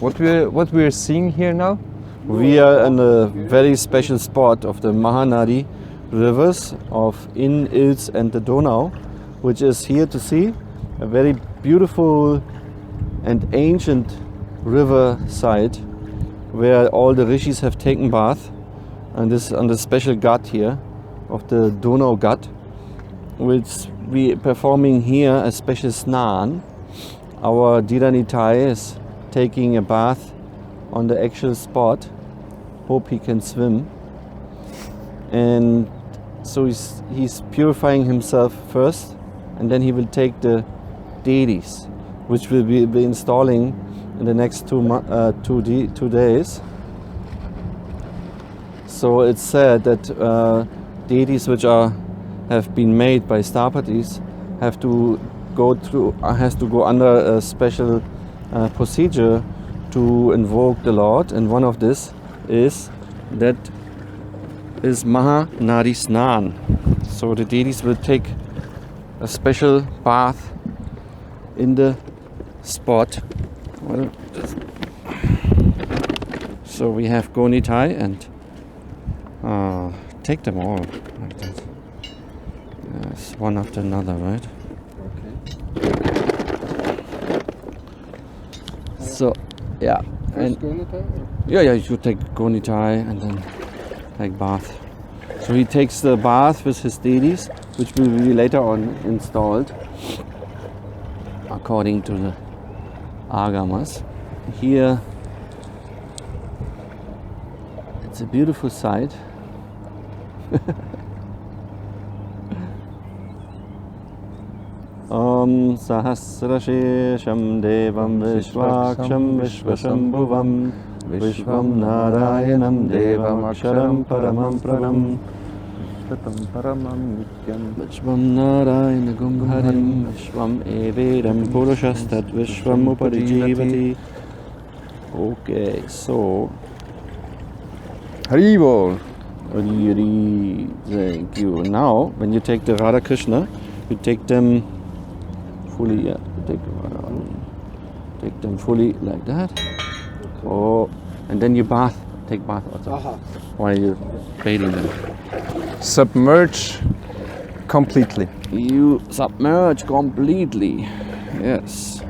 What we're seeing here now? We are in a very special spot of the Maha nadhi rivers of Inn, Ilz and the Donau, which is here to see a very beautiful and ancient river site where all the rishis have taken bath, and this on the special ghat here of the Donau ghat, which we performing here a special snan. Our Dhira Nitai is taking a bath on the actual spot. Hope he can swim. And so he's purifying himself first, and then he will take the deities, which will be installing in the next 2 days. So it's said that deities which have been made by starpatis has to go under a special procedure to invoke the Lord, and one of this is Maha nadhi snan. So the deities will take a special bath in the spot. So we have go Nitai and take them all like that. Yes, one after another, right? So, yeah. And yeah, you take go Nitai and then take bath. So he takes the bath with his deities, which will be later on installed according to the agamas. Here, it's a beautiful sight. Om Sahasrashesham Devam Vishwaksham Vishvashambhuvam Vishvam Narayanam Devam Aksharam Paramam Pragam Vishvatam Paramam Nityam Vishvam Narayana Gumharim Vishvam Evedam Purushastat Vishvam Uparijivati. Okay, so Haribol. Thank you. Now, when you take the Radha Krishna, you take them fully, take them fully like that. Oh, and then you take bath also while you're bathing them. Submerge completely. You submerge completely. Yes.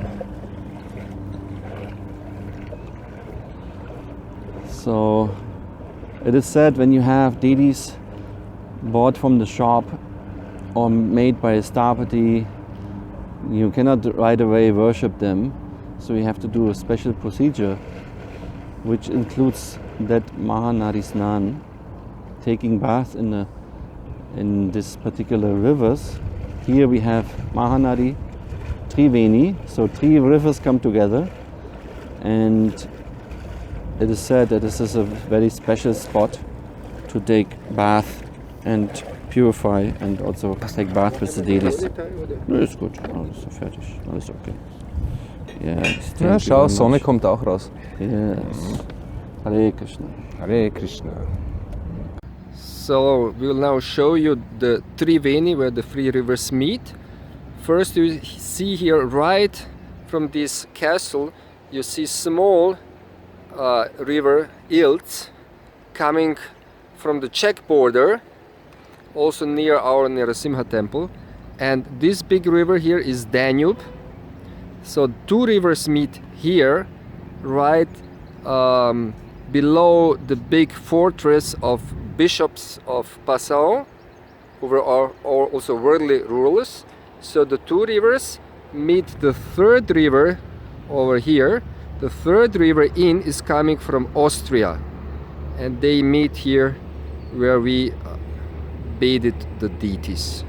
So it is said when you have deities bought from the shop or made by a starpati, you cannot right away worship them, so you have to do a special procedure, which includes that Maha nadhi snan, taking bath in this particular rivers. Here we have Maha nadhi, triveni, so 3 rivers come together, and it is said that this is a very special spot to take bath and purify and also take bath with the deities. No, ist gut. Alles fertig. Alles okay. Yes. Ja, schau, Sonne kommt auch raus. Yes. Hare Krishna. Hare Krishna. So we will now show you the triveni where the 3 rivers meet. First you see here right from this castle, you see small river Ilz coming from the Czech border, also near our Narasimha temple, and this big river here is Danube. So 2 rivers meet here, right below the big fortress of bishops of Passau, who were also worldly rulers. So the 2 rivers meet the 3rd river over here. The 3rd river Inn is coming from Austria, and they meet here where we bathed the deities.